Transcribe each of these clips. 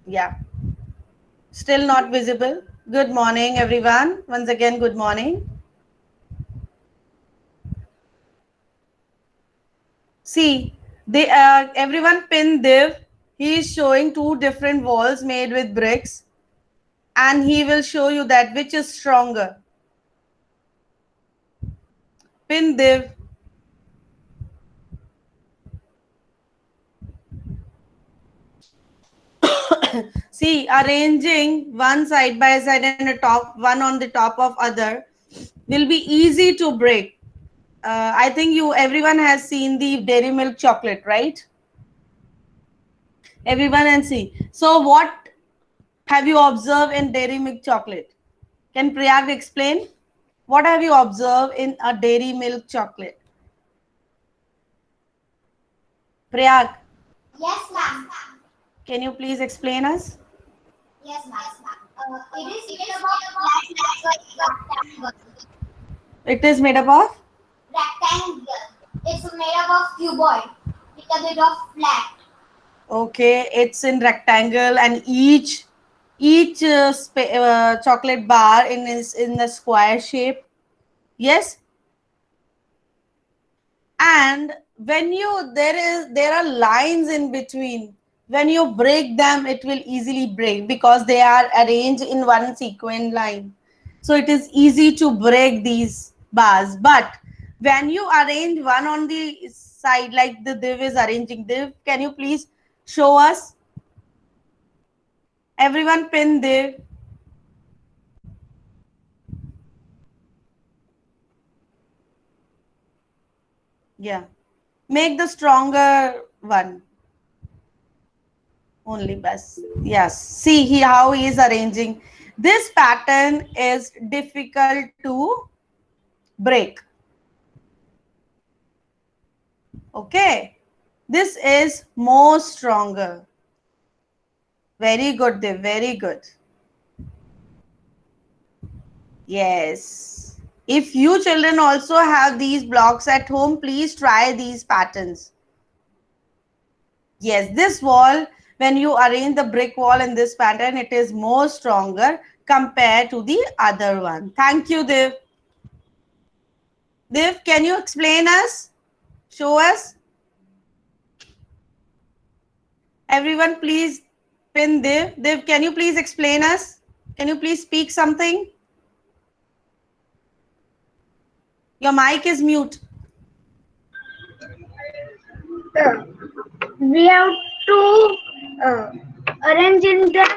Yeah. Still not visible. Good morning, everyone. Once again, good morning. See, they everyone pin Div. He is showing two different walls made with bricks, and he will show you that which is stronger. Pin Div. See, arranging one side by side and a top one on the top of other will be easy to break. I think you everyone has seen the Dairy Milk chocolate, right? Everyone and see. So what have you observed in Dairy Milk chocolate? Can Priyag explain? What have you observed in a Dairy Milk chocolate? Priyag, Yes, ma'am. can you please explain us? Yes, ma'am. It is made up of flat like a rectangle. It is made up of? Rectangle. It's made up of cuboid. Little bit of flat. Okay, it's in rectangle and each chocolate bar is in a square shape. Yes, and when you there are lines in between. When you break them, it will easily break because they are arranged in one sequence line. So it is easy to break these bars. But when you arrange one on the side like the Div is arranging, Div, can you please show us? Everyone pin Div. Yeah. Make the stronger one. Only bus. Yes. See how he is arranging. This pattern is difficult to break. Okay. This is more stronger. Very good, Dev. Very good. Yes. If you children also have these blocks at home, please try these patterns. Yes, this wall, when you arrange the brick wall in this pattern, it is more stronger compared to the other one. Thank you, Dev. Dev, can you explain us? Show us. Everyone, please pin Dev. Dev, can you please explain us? Can you please speak something? Your mic is mute. uh, we have to uh, arrange in the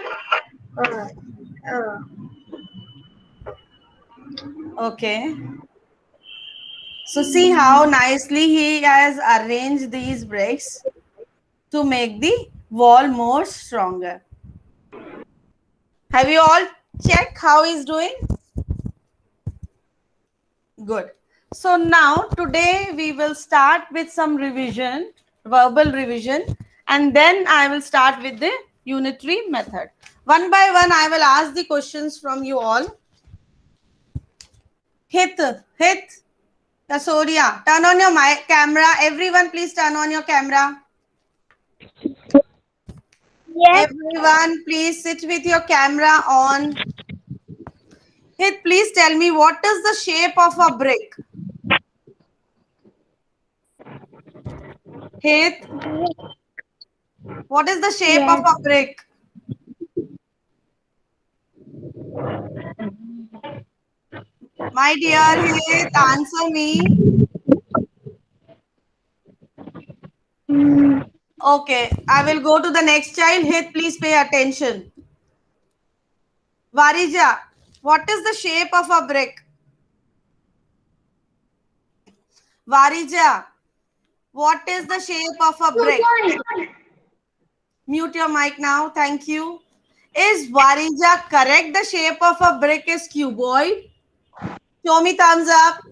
uh, uh, Okay. So see how nicely he has arranged these bricks to make the wall more stronger. Have you all checked how he's doing? Good. So now today we will start with some revision, verbal revision, and then I will start with the unitary method. One by one, I will ask the questions from you all. Hit, Kasoria, turn on your mic, camera. Everyone, please turn on your camera. yes, Everyone, please sit with your camera on. Hit, please tell me what is the shape of a brick? Hit, what is the shape of yes, a brick? My dear Hit, answer me. mm, Okay, I will go to the next child. Hit, please pay attention. Varija, what is the shape of a brick? Varija, what is the shape of a brick? Mute your mic now. Thank you. Is Varija correct? The shape of a brick is cuboid. Show me thumbs up.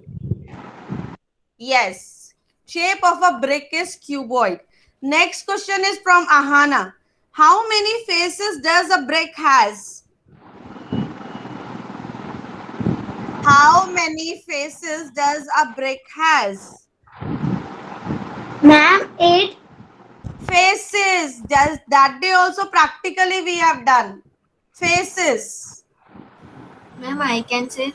Yes. Shape of a brick is cuboid. Next question is from Ahana. How many faces does a brick has? How many faces does a brick has? ma'am, 8, Faces. Just that day also practically we have done. Faces. Ma'am, I can say.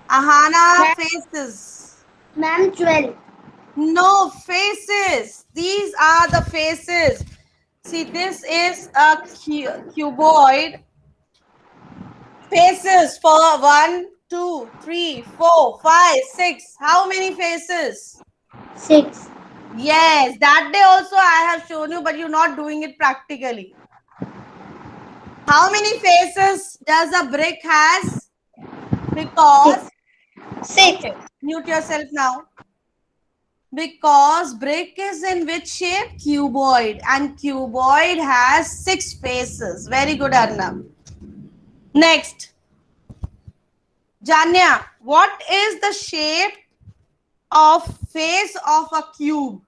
Ahana, faces. Ma'am, 12. No, faces. These are the faces. See, this is a cuboid. Faces for 1, 2, 3, 4, 5, 6. How many faces? 6. Yes, that day also I have shown you, but you're not doing it practically. How many faces does a brick has? Because 6. okay, mute yourself now. Because brick is in which shape? Cuboid, and cuboid has 6 faces. Very good, Arnab. Next, Janya, what is the shape of face of a cube?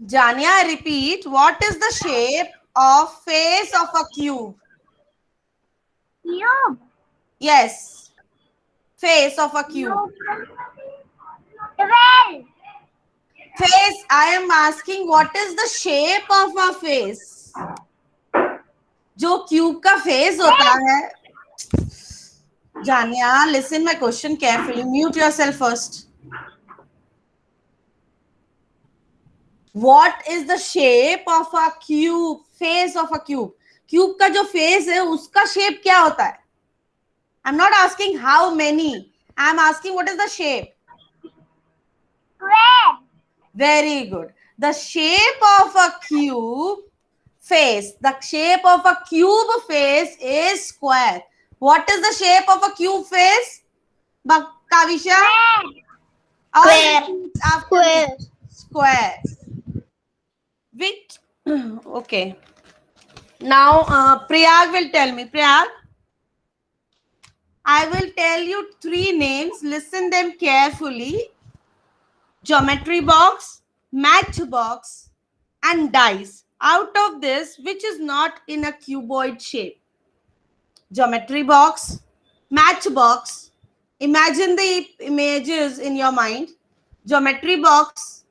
Janya, I repeat, what is the shape of face of a cube? Cube. Yes, face of a cube. 12. Face, I am asking what is the shape of a face? जो cube का face होता है. Janya, listen my question carefully. Mute yourself first. What is the shape of a cube? Face of a cube. Cube का जो face है उसका shape क्या होता है? I'm not asking how many. I'm asking what is the shape? 12. Very good. The shape of a cube face. The shape of a cube face is square. What is the shape of a cube face? Kavisha? Square. After square. Which? Okay. Now, Priyag will tell me. Priyag, I will tell you 3 names. Listen them carefully. Geometry box, matchbox, and dice. Out of this, which is not in a cuboid shape? Geometry box, matchbox. Imagine the images in your mind. Geometry box,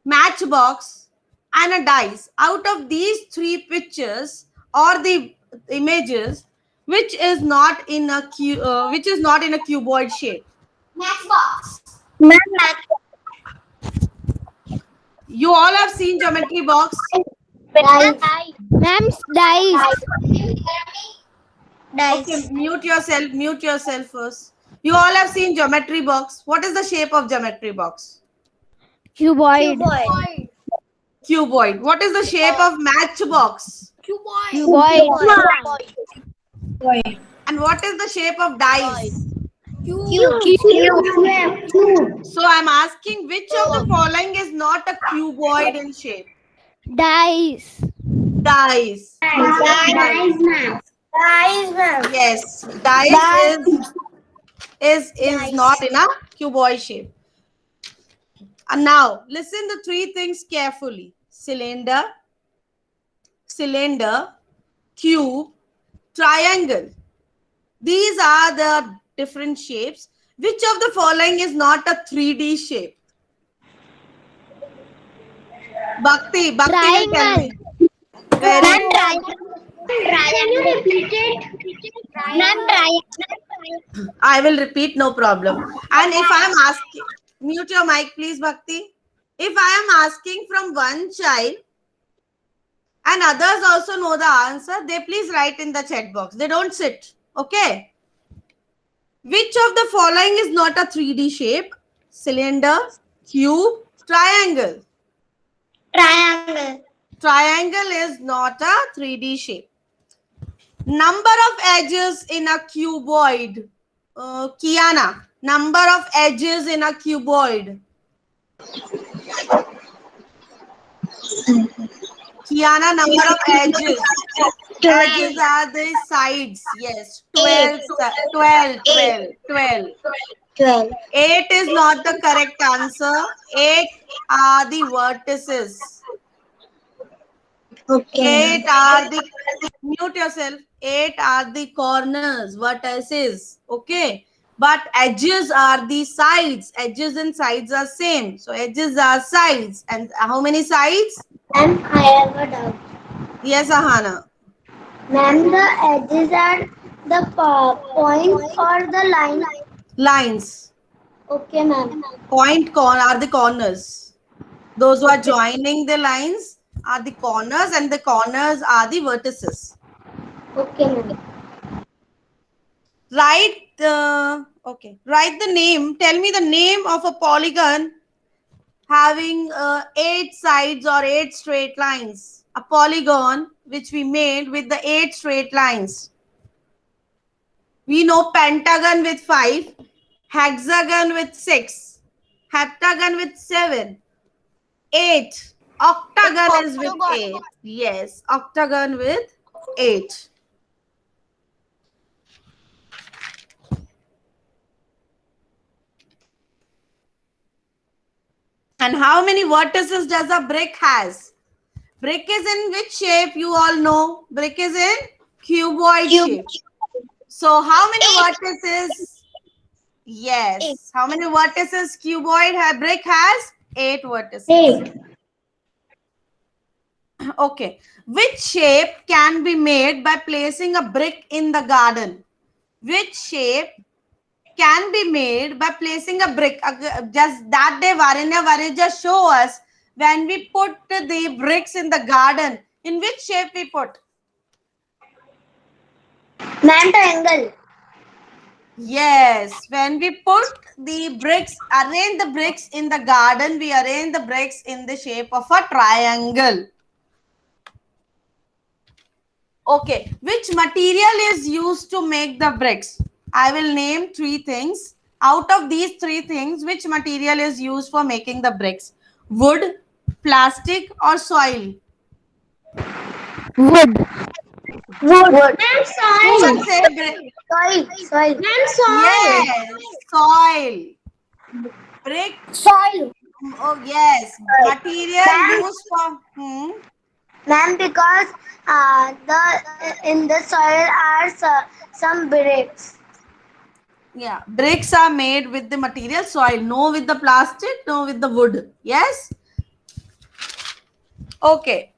matchbox, and a dice. Out of these 3 pictures or the images, which is not in a cuboid shape? Matchbox. You all have seen geometry box. Ma'am's dice. Okay, mute yourself first. You all have seen geometry box. What is the shape of geometry box? Cuboid. Cuboid. What is the shape of matchbox? Cuboid. And what is the shape of dice? Cube. So I'm asking which of the following is not a cuboid in shape? Dice. Dice. Yes, dice is not in a cuboid shape. And now listen the 3 things carefully. Cylinder, cube, triangle. These are the different shapes. Which of the following is not a 3D shape? Bhakti will tell me. Very good. Can you repeat it? I will repeat, no problem. And if I am asking, mute your mic, please, Bhakti. If I am asking from one child and others also know the answer, they please write in the chat box. They don't sit. Okay. Which of the following is not a 3D shape? Cylinder, cube, triangle. Triangle is not a 3D shape. Number of edges in a cuboid. Kiana, number of edges in a cuboid. Kiana, number of edges. Edges are the sides. Yes, 12. 8 is not the correct answer. 8 are the vertices. 8 are the, mute yourself. 8 are the corners, vertices. Okay. but edges are the sides. Edges and sides are same. So edges are sides. And how many sides? Ma'am, I have a doubt. Yes, Ahana. Ma'am, the edges are the points or the line? Lines. Okay, ma'am. Are the corners. Those who are joining the lines are the corners, and the corners are the vertices. Okay, ma'am. Write the name. Tell me the name of a polygon having 8 sides or 8 straight lines. A polygon which we made with the 8 straight lines. We know pentagon with 5, hexagon with 6, heptagon with 7, 8. Octagon is with 8. Yes, octagon with 8. And how many vertices does a brick has? Brick is in which shape? You all know. Brick is in cuboid shape. So how many vertices? Yes. How many vertices brick has? 8 vertices. 8. Okay. Which shape can be made by placing a brick in the garden? Which shape can be made by placing a brick? Just that day, Varenya just show us when we put the bricks in the garden. In which shape we put? Ma'am, triangle. Yes, when we put the bricks, arrange the bricks in the garden, we arrange the bricks in the shape of a triangle. Okay, which material is used to make the bricks? I will name 3 things. Out of these 3 things, which material is used for making the bricks? Wood, plastic, or soil? Wood. Wood. Ma'am, Who soil. will say brick? Soil. Soil. Ma'am, soil. Yes, soil. Brick. Soil. Oh, yes. Material used for. Ma'am, because in the soil are some bricks. Yeah, bricks are made with the material soil, no with the plastic, no with the wood. Yes. Okay.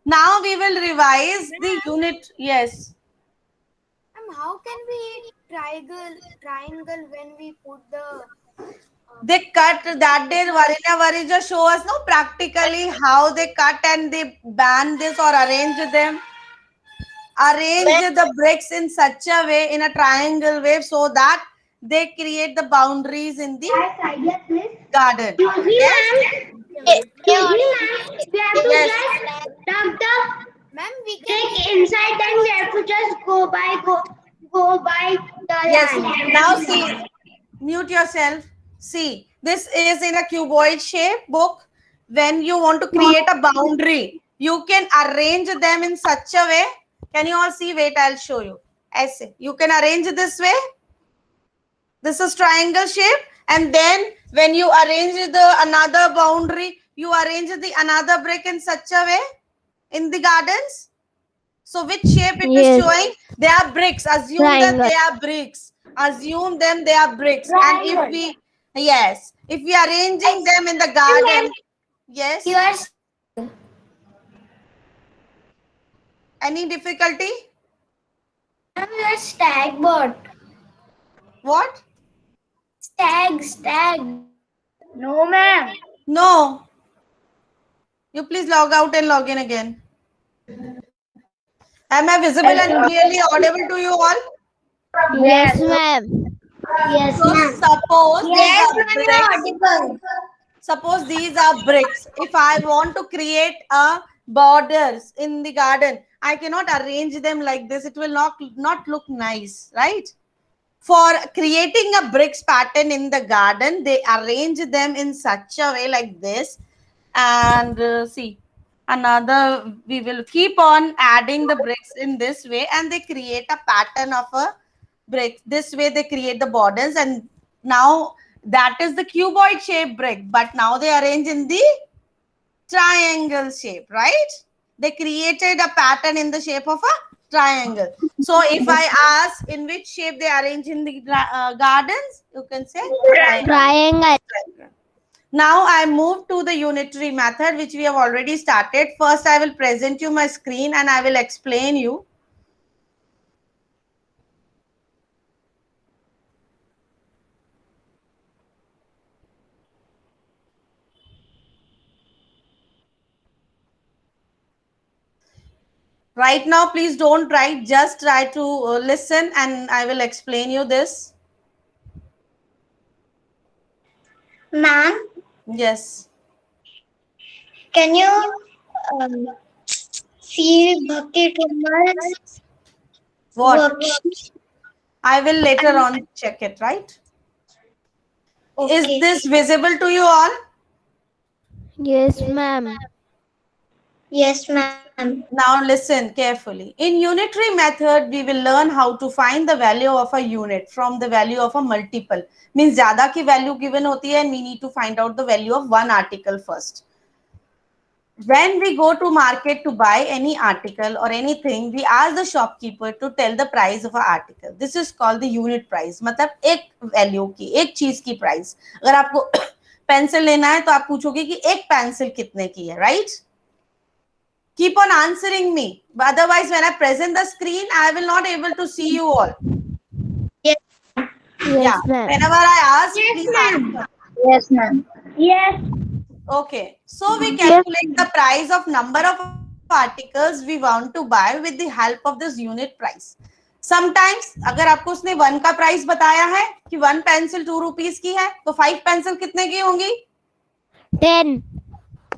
Now we will revise the unit. Yes. How can we triangle when we put the They cut that day. Varija show us no practically how they cut and they band this or arrange them. Arrange the bricks in such a way, in a triangle way, so that they create the boundaries in the garden. Yes. Excuse me, ma'am. We have to Yes. just tuck the ma'am we brick inside, then we have to just go by the Yes. line. Now see, mute yourself. See, this is in a cuboid shape book. When you want to create a boundary, you can arrange them in such a way. Can you all see? Wait, I'll show you. Essay. You can arrange this way. This is triangle shape. And then when you arrange the another boundary, you arrange the another brick in such a way in the gardens. So which shape it is showing? They are bricks. Assume that they are bricks. Assume them they are bricks. Triangle. And if we are arranging them in the garden, yes. Any difficulty? You are stag bird. What? Stag. No, ma'am. No. You please log out and log in again. Am I visible and clearly audible to you all? Yes, ma'am. Yes, So ma'am. Suppose these are bricks. If I want to create a borders in the garden, I cannot arrange them like this. It will not look nice, right? For creating a bricks pattern in the garden, they arrange them in such a way like this. And see, we will keep on adding the bricks in this way, and they create a pattern of a brick. This way they create the borders, and now that is the cuboid shape brick, but now they arrange in the triangle shape, right? They created a pattern in the shape of a Triangle. So if I ask in which shape they arrange in the gardens, you can say triangle. Triangle. Now I move to the unitary method, which we have already started. First, I will present you my screen and I will explain you. Right now, please don't write, just try to listen and I will explain you this. Ma'am, Yes. can you um, see Bhakti Kumar's What? worksheet? I will later on check it, right? Is Okay. this visible to you all? Yes, ma'am. Yes, ma'am. Now listen carefully. In unitary method, we will learn how to find the value of a unit from the value of a multiple. Means ज़्यादा की value given होती है and we need to find out the value of one article first. When we go to market to buy any article or anything, we ask the shopkeeper to tell the price of an article. This is called the unit price. मतलब एक value की, एक चीज की price. अगर आपको pencil लेना है तो आप पूछोगे कि एक पेंसिल कितने की है, right? Keep on answering me. Otherwise, when I present the screen, I will not able to see you all. Yes. Yeah. Yes, ma'am. Whenever I ask, please answer. Yes, ma'am. Yes. Okay. So we calculate the price of number of articles we want to buy with the help of this unit price. Sometimes अगर आपको उसने 1 का price बताया है कि 1 pencil 2 rupees की है तो 5 पेंसिल कितने की होंगी? 10.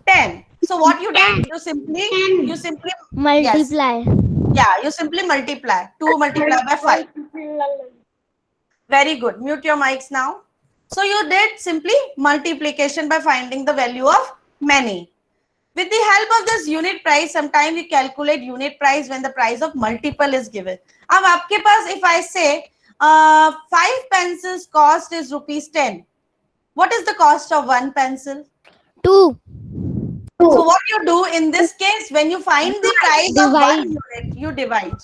10. So what you do? You simply yes. Multiply. Yeah, you simply multiply. 2 multiplied by 5. Very good. Mute your mics now. So you did simply multiplication by finding the value of many. With the help of this unit price, sometimes we calculate unit price when the price of multiple is given. अब आपके पास, if I say 5 pencils cost is rupees 10. What is the cost of 1 pencil? 2. So what you do in this case, when you find the price of Divide. 1 unit, you divide.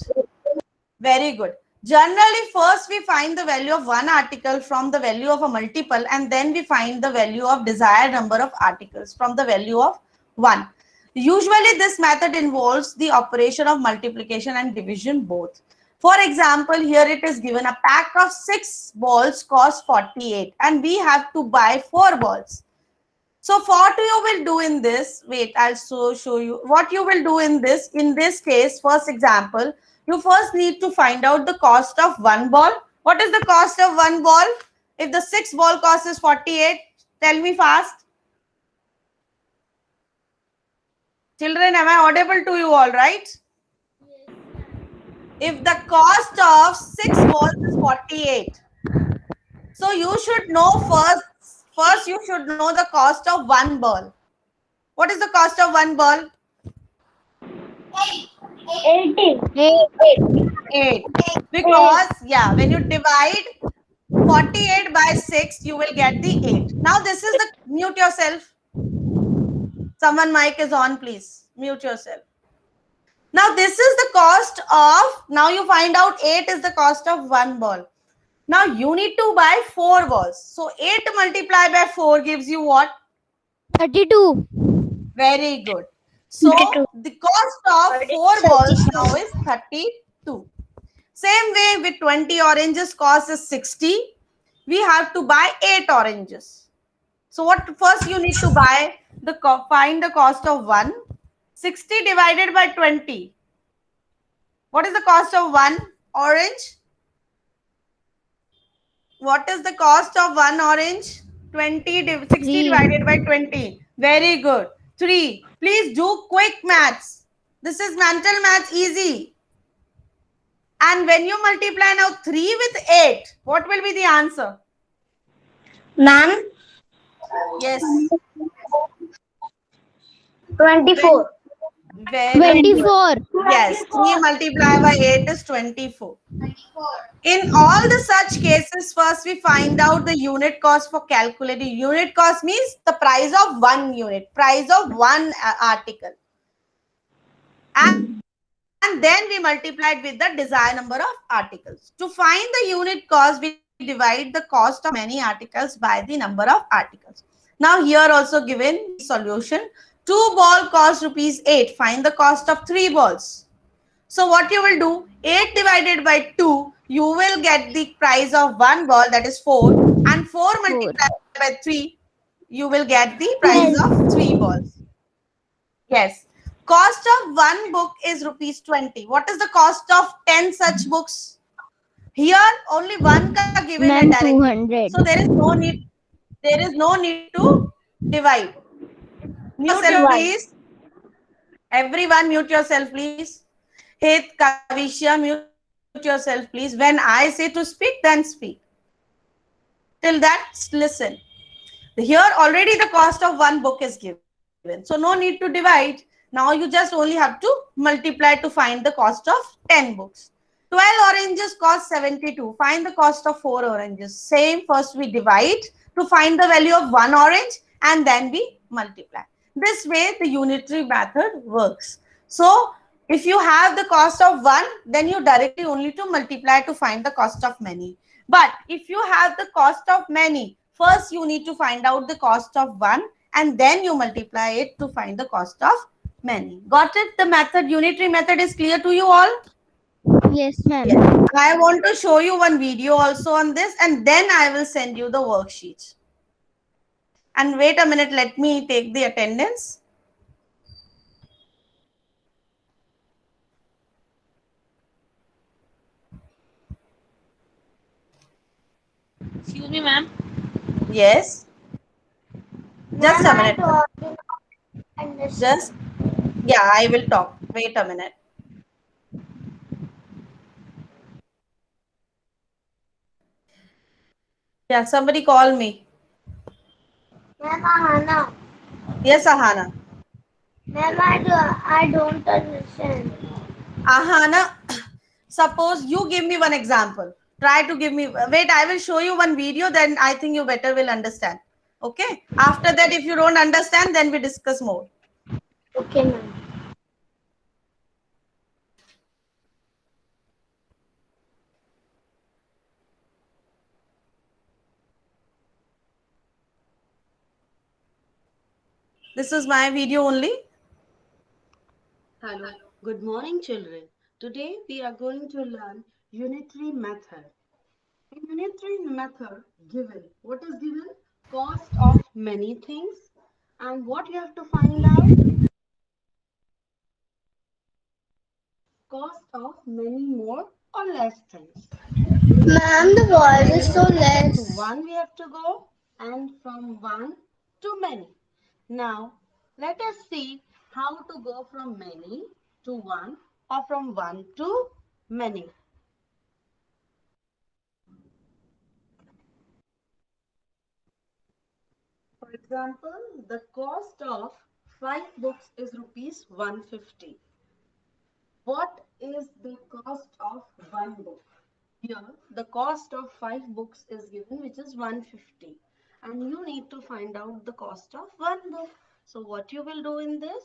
Very good. Generally, first we find the value of one article from the value of a multiple, and then we find the value of desired number of articles from the value of 1. Usually, this method involves the operation of multiplication and division both. For example, here it is given a pack of 6 balls cost 48 and we have to buy 4 balls. So what you will do in this, wait, I'll show you what you will do in this. In this case, first example, you first need to find out the cost of 1 ball. What is the cost of 1 ball? If the 6 ball cost is 48, tell me fast. Children, am I audible to you all, right? If the cost of 6 balls is 48, so you should know first you should know the cost of 1 ball. What is the cost of 1 ball? 80. 8. Because, yeah, when you divide 48 by 6, you will get the 8. Now, this is the, mute yourself. Someone mic is on, please. Mute yourself. Now, this is the cost of, now you find out 8 is the cost of 1 ball. Now, you need to buy 4 balls. So, 8 multiplied by 4 gives you what? 32. Very good. So, 32. the cost of 4 balls now is 32. Same way with 20 oranges cost is 60. We have to buy 8 oranges. So what first you need to buy, find the cost of 1. 60 divided by 20. What is the cost of 1 orange? What is the cost of 1 orange? 60 3. divided by 20. Very good. 3. Please do quick maths. This is mental maths, easy. And when you multiply now 3 with 8, what will be the answer? Ma'am, Yes. 24. Very 24. Yes, 3 multiplied by 8 is 24. 24. In all the such cases, first we find out the unit cost for calculating. Unit cost means the price of 1 unit, price of 1 article. And and then we multiply it with the desired number of articles. To find the unit cost, we divide the cost of many articles by the number of articles. Now here also given the solution. 2 ball cost rupees 8. Find the cost of 3 balls. So what you will do, 8 divided by 2, you will get the price of 1 ball, that is 4, and 4 4. multiplied by 3, you will get the price 12. of 3 balls. Yes. Cost of one book is rupees 20. What is the cost of 10 such books? Here only one ka given hai Ma'am, directly. 200. So there is no need to divide. Mute yourself, Why? please. Everyone mute yourself, please. Hey, Kavisha, mute yourself, please. When I say to speak, then speak. Till that, listen. Here already the cost of one book is given. So no need to divide. Now you just only have to multiply to find the cost of 10 books. 12 oranges cost 72. Find the cost of 4 oranges. Same, first we divide to find the value of one orange and then we multiply. This way the unitary method works. So if you have the cost of one, then you directly only to multiply to find the cost of many. But if you have the cost of many, first you need to find out the cost of one and then you multiply it to find the cost of many. Got it? The method, unitary method is clear to you all? Yes, ma'am. Yes. I want to show you one video also on this and then I will send you the worksheets. And wait a minute, let me take the attendance. Excuse me, ma'am. Yes. Just Ma'am, a I minute. don't understand. Just, yeah, I will talk. Wait a minute. Yeah, somebody call me. Ma'am, Ahana. Yes, Ahana. Ma'am, I don't understand. Ahana, suppose you give me one example. Try to give me, wait, I will show you one video, then I think you better will understand. Okay. After that, if you don't understand, then we discuss more. Okay, ma'am. This is my video only. Hello, good morning children. Today we are going to learn unitary method. In unitary method, given, what is given? Cost of many things, and what you have to find out? Cost of many more or less things. Ma'am, the voice is so To less. one we have to go, and from one to many. Now let us see how to go from many to one or from one to many. For example, the cost of 5 books is rupees 150. What is the cost of one book? Here, the cost of 5 books is given, which is 150. And you need to find out the cost of one book. So what you will do in this?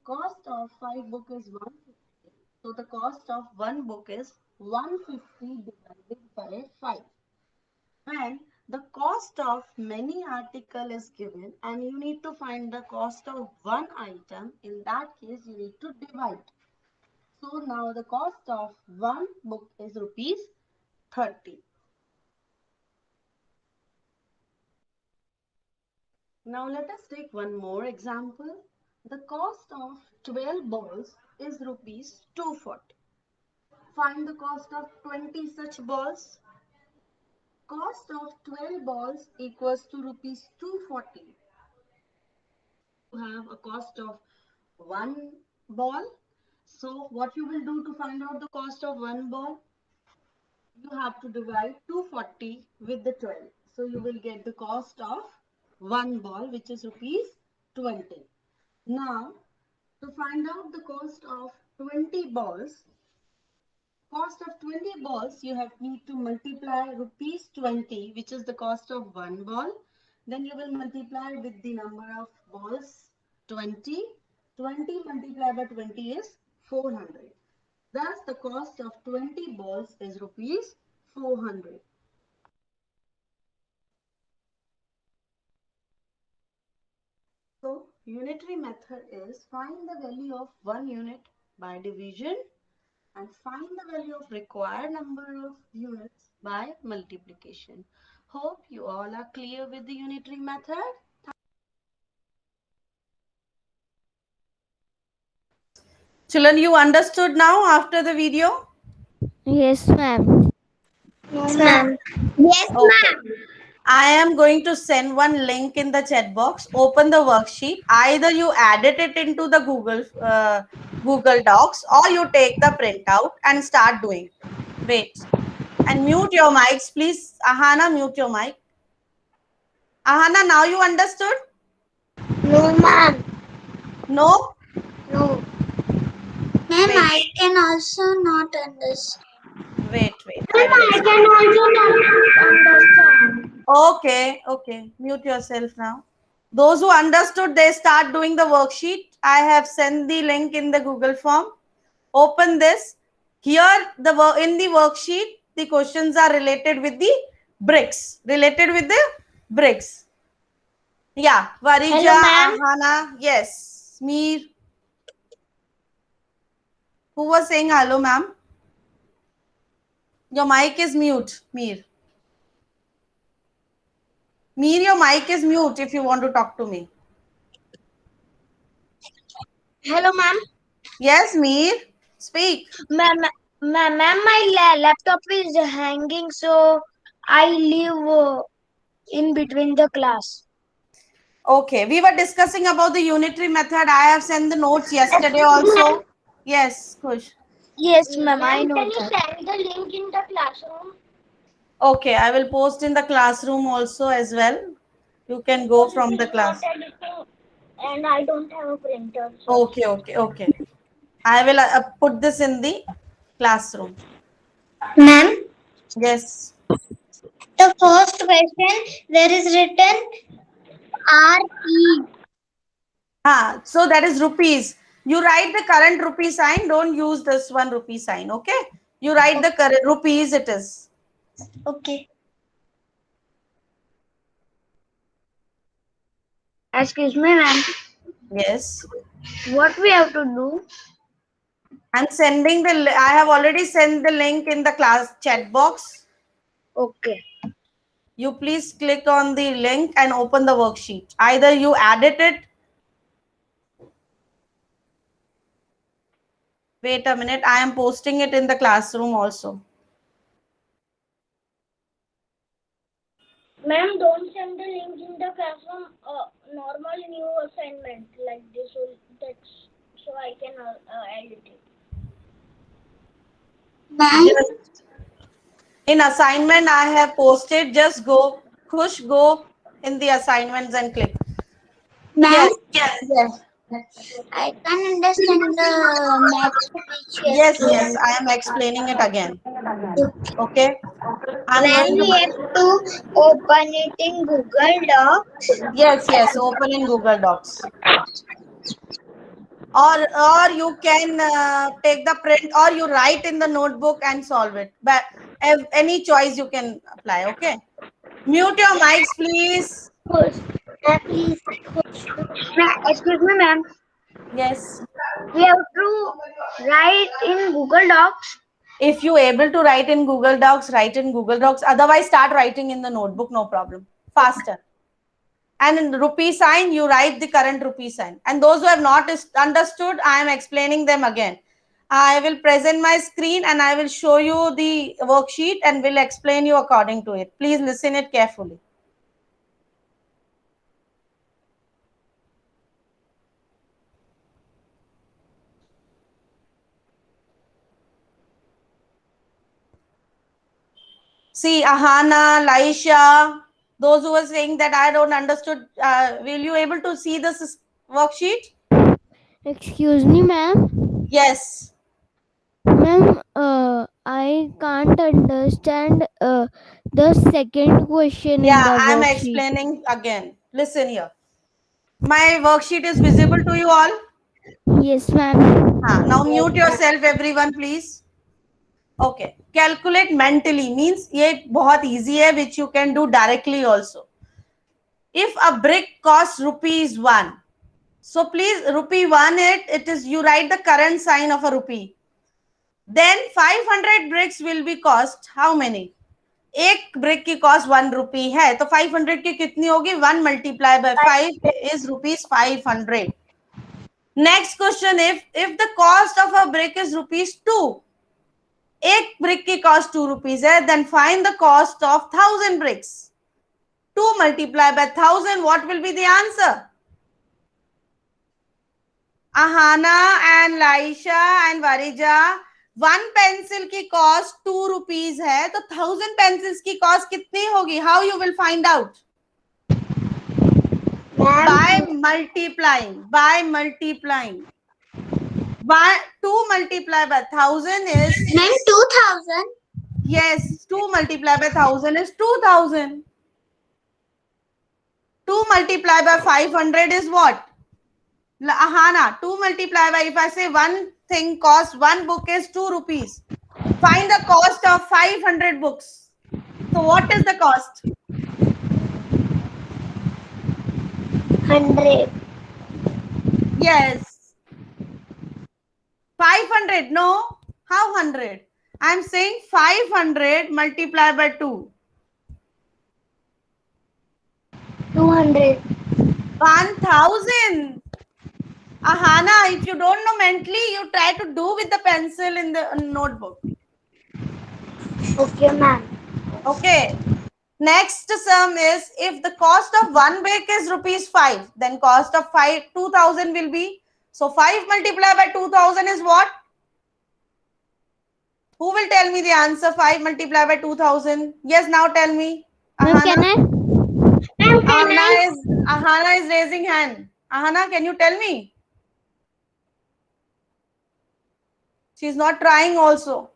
Cost of 5 book is 150. So the cost of one book is 150 divided by 5. And the cost of many article is given and you need to find the cost of one item. In that case, you need to divide. So now the cost of one book is rupees 30. Now let us take one more example. The cost of 12 balls is rupees 240. Find the cost of 20 such balls. Cost of 12 balls equals to rupees 240. You have a cost of one ball. So what you will do to find out the cost of one ball? You have to divide 240 with the 12. So you will get the cost of one ball, which is rupees 20. Now to find out the cost of 20 balls, you have need to multiply rupees 20, which is the cost of one ball. Then you will multiply with the number of balls 20. 20 multiplied by 20 is 400. Thus, the cost of 20 balls is rupees 400. So, unitary method is find the value of 1 unit by division and find the value of required number of units by multiplication. Hope you all are clear with the unitary method. Children, you understood now after the video? Yes, ma'am. Yes, ma'am. Yes, Okay. I am going to send one link in the chat box. Open the worksheet. Either you edit it into the Google Docs or you take the printout and start doing. Wait. And mute your mics, please. Ahana, mute your mic. Ahana, now you understood? No, ma'am. No? No. Ma'am, Wait. I can also not understand. Wait. I Ma'am, will I explain. can also not understand. Okay. Mute yourself now. Those who understood, they start doing the worksheet. I have sent the link in the Google form. Open this. Here, in the worksheet, the questions are related with the bricks. Related with the bricks. Yeah. Varija, Hello, ma'am. Ahana. Yes. Mir. Who was saying hello, ma'am? Your mic is mute, Mir. Mir, your mic is mute if you want to talk to me. Hello, ma'am. Yes, Mir. Speak. Ma'am, my laptop is hanging, so I leave in between the class. Okay, we were discussing about the unitary method. I have sent the notes yesterday also. Yes, Kush. Yes, ma'am, I know that. Can you send the link in the classroom? Okay, I will post in the classroom also as well. You can go from the class. And I don't have a printer. So. Okay. I will put this in the classroom. Ma'am, Yes. the first question there is written RE. So that is rupees. You write the current rupee sign. Don't use this one rupee sign. Okay. You write the current rupees. It is. Okay. Excuse me, ma'am. Yes. What we have to do? I'm sending I have already sent the link in the class chat box. Okay. You please click on the link and open the worksheet. Either you edit it. Wait a minute. I am posting it in the classroom also. Ma'am, don't send the link in the classroom. Normal new assignment like this will text, so I can edit it. Ma'am. Just in assignment, I have posted. Just go, go in the assignments and click. Ma'am, Yes. I can understand the math Yes. I am explaining it again. Okay. I'm Ma'am, going we to. have to open it in Google Docs. Yes. Open in Google Docs. Or you can take the print or you write in the notebook and solve it. But any choice you can apply. Okay. Mute your mics, please. Please. Excuse me, ma'am. Yes. We have to write in Google Docs. If you able to write in Google Docs, write in Google Docs. Otherwise, start writing in the notebook. No problem. Faster. And in rupee sign, you write the current rupee sign. And those who have not understood, I am explaining them again. I will present my screen and I will show you the worksheet and will explain you according to it. Please listen it carefully. See, Ahana, Laisha, those who were saying that I don't understood, will you able to see this worksheet? Excuse me, ma'am. Yes. Ma'am, I can't understand the second question in Yeah, the I'm worksheet. explaining again. Listen here. My worksheet is visible to you all. Yes, ma'am. Now mute yourself, everyone, please. Okay. Calculate mentally means ये बहुत easy है, which you can do directly also. If a brick costs rupees 1, so please rupee 1 it is you write the current sign of a rupee. Then 500 bricks will be cost how many? एक brick की cost 1 rupee है तो 500 की कितनी होगी? 1 multiply by 5 is rupees 500. Next question, if the cost of a brick is rupees 2, एक brick की cost 2 rupees है, then find the cost of 1000 bricks. 2 multiply by 1000, what will be the answer? Ahana and Laisha and Varija, 1 pencil की cost 2 rupees है तो 1000 pencils की cost कितनी होगी? How you will find out? By multiplying. By 2 multiplied by 1000 is, Ma'am, 2000. yes, 2 multiplied by 1000 is 2000. 2 multiplied by 500 is what? Ahana, 2 multiplied by, if I say one thing cost, one book is 2 rupees. Find the cost of 500 books. So what is the cost? 100. Yes. 500. No. How 100? I'm saying 500 multiplied by 2. 200. 1000. Ahana, if you don't know mentally, you try to do with the pencil in the notebook. Okay, ma'am. Okay. Next sum is, if the cost of 1 brick is rupees 5, then cost of 2000 will be. So 5 multiplied by 2000 is what? Who will tell me the answer? 5 multiplied by 2000. Yes, now tell me. Ma'am, can I? Ma'am, can I? Ahana is raising hand. Ahana, can you tell me? She's not trying also.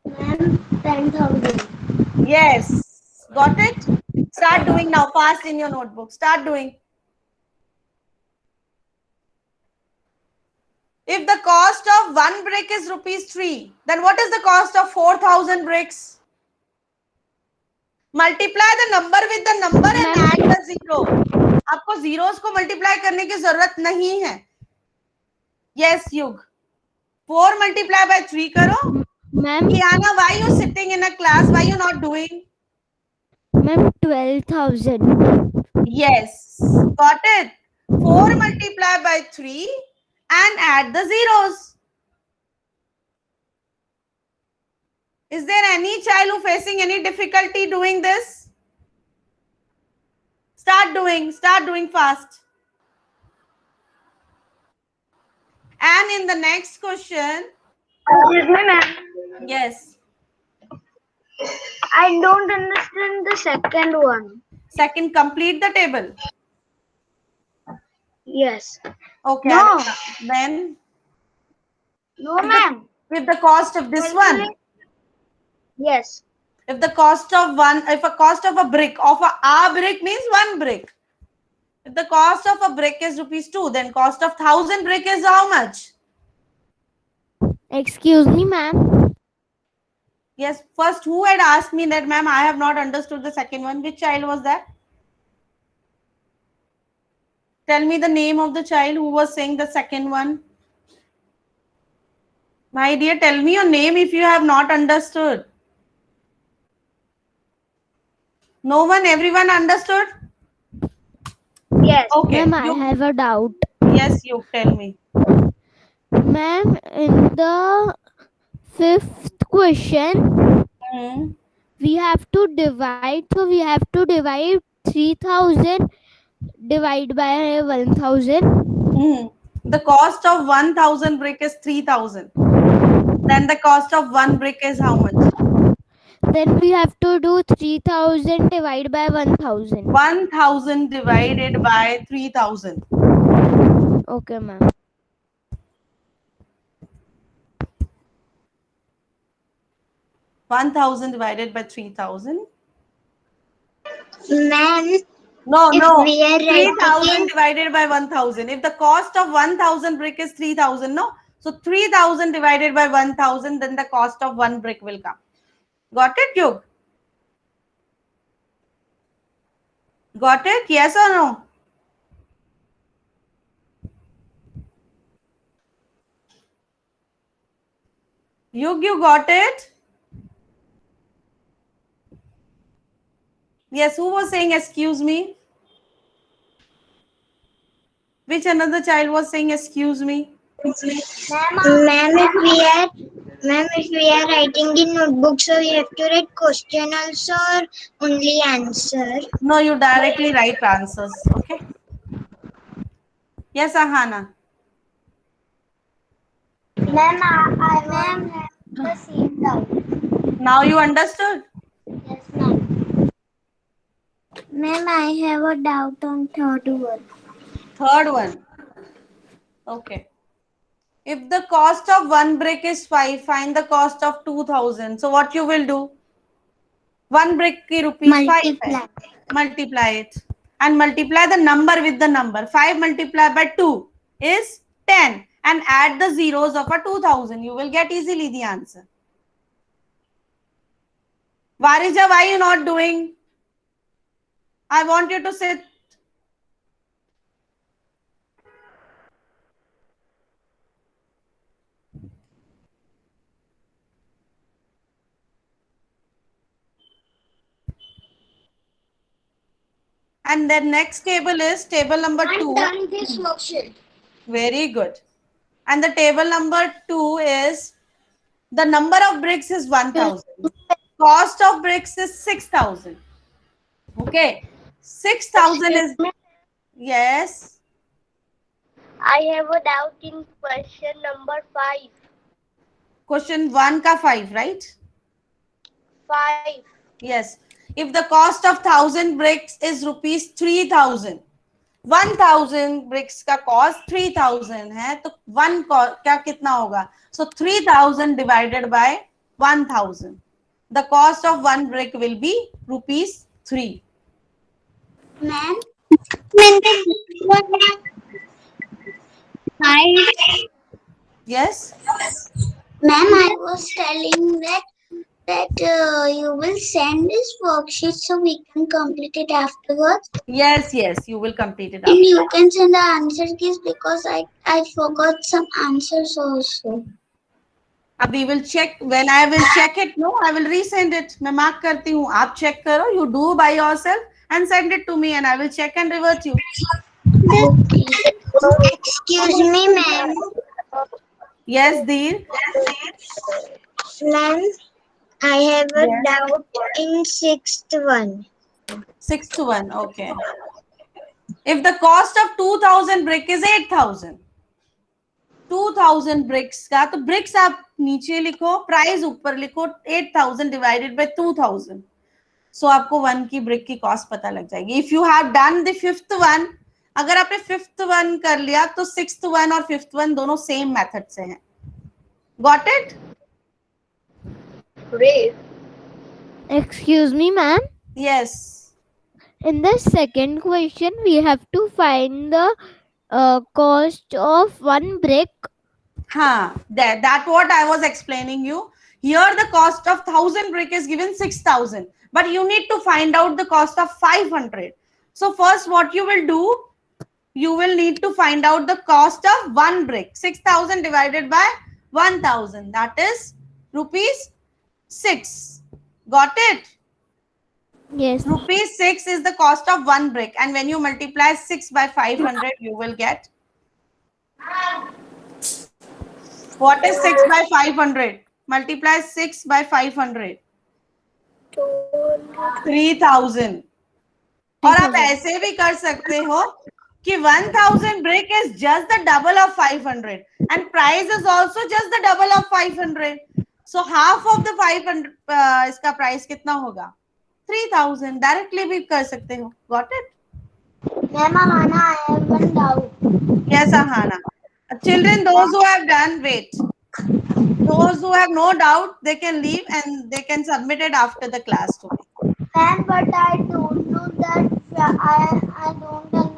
Ma'am, 10,000. Yes. Got it? Start doing now. Fast in your notebook. Start doing. If the cost of 1 brick is rupees 3, then what is the cost of 4000 bricks? Multiply the number with the number and add the zero. आपको zeros को multiply करने की जरूरत नहीं है. Yes, Yug. 4 multiply by 3 करो. Ma'am, Kiana, why you sitting in a class? Why you not doing? ma'am, 12,000. Yes. Got it. 4 multiply by 3 and add the zeros. Is there any child who facing any difficulty doing this? Start doing fast. And in the next question, Excuse me, ma'am. yes, I don't understand the second one. second, complete the table. Yes. Okay. No. Then No, ma'am. with the cost of this one, Yes. if the cost of one, if a cost of a brick, a brick means 1 brick. If the cost of a brick is rupees 2, then cost of 1000 brick is how much? Excuse me, ma'am. Yes, first who had asked me that, ma'am, I have not understood the second one. Which child was that? Tell me the name of the child who was saying the second one. My dear, tell me your name if you have not understood. No one, everyone understood? Yes. Okay. Ma'am, I have a doubt. Yes, you tell me. Ma'am, in the 5th question, Hmm. we have to divide. So we have to divide 3000 divided by 1000. Hmm. The cost of 1000 brick is 3000. Then the cost of 1 brick is how much? Then we have to do 3000 divided by 1000. 1000 divided by 3000. Okay, ma'am. One thousand divided by 3000. Ma'am, No, If no. we are 3,000 writing divided by 1,000. If the cost of 1,000 brick is 3,000, no? So 3,000 divided by 1,000, then the cost of one brick will come. Got it, Yug? Got it? Yes or no? Yug, you got it? Yes, who was saying excuse me? Which another child was saying excuse me? Ma'am, if we are writing in notebook, so we have to write question also or only answer. No, you directly write answers. Okay. Yes, Ahana. Ma'am, I want the same doubt. Now you understood? Yes, ma'am. Ma'am, I have a doubt on third one. Third one. Okay. If the cost of one brick is 5, find the cost of 2,000. So what you will do? One brick ki rupees 5 hai. Multiply it. And multiply the number with the number. 5 multiplied by 2 is 10. And add the zeros of a 2,000. You will get easily the answer. Varija, why are you not doing? I want you to sit. And the next table is table number 2. Done this worksheet. Very good. And the table number 2 is the number of bricks is 1,000. Cost of bricks is 6,000. Okay. 6,000 is, yes. I have a doubt in question number 5. Question 1 ka 5, right? 5. Yes. If the cost of 1,000 bricks is rupees 3,000, 1,000 bricks का cost 3,000 है, तो one क्या कितना होगा? So 3,000 divided by 1,000. The cost of one brick will be rupees 3. Ma'am, Yes. Ma'am, I was telling that you will send this worksheet so we can complete it afterwards. Yes, yes, you will complete it. And you can send the answer keys because I forgot some answers also. We will check. When I will check it, no, I will resend it. मैं mark करती हूँ. आप check करो. You do by yourself and send it to me, and I will check and revert you. Excuse me, ma'am. Yes, Deer. Ma'am, I have a doubt in sixth one. 6 to 1. Okay. If the cost of 2,000 brick is 8,000, 2,000 bricks का तो bricks आप नीचे लिखो, price ऊपर लिखो, 8,000 divided by 2,000. So आपको 1 की brick की cost पता लग जाएगी. If you have done the 5th one, अगर आपने 5th one कर लिया तो 6th one और 5th one दोनों same method से हैं. Got it? Great. Excuse me, ma'am. Yes. In the second question, we have to find the cost of one brick. That what I was explaining you. Here the cost of 1,000 brick is given 6,000, but you need to find out the cost of 500. So first what you will do, you will need to find out the cost of one brick. 6,000 divided by 1,000, that is rupees 6. Got it? Yes. Rupees 6 is the cost of one brick, and when you multiply 6 by 500, you will get, what is 6 by 500? Multiply 6 by 500. 3,000. और आप ऐसे भी कर सकते हो कि 1,000 brick is just the double of 500 and price is also just the double of 500. So half of the 500 इसका price कितना होगा? 3,000. Directly भी कर सकते हो. Got it? Ma'am, Ahana, I have one doubt. Yes, Ahana. Children, those who have done, wait. Those who have no doubt, they can leave and they can submit it after the class today. Ma'am, but I don't know that I don't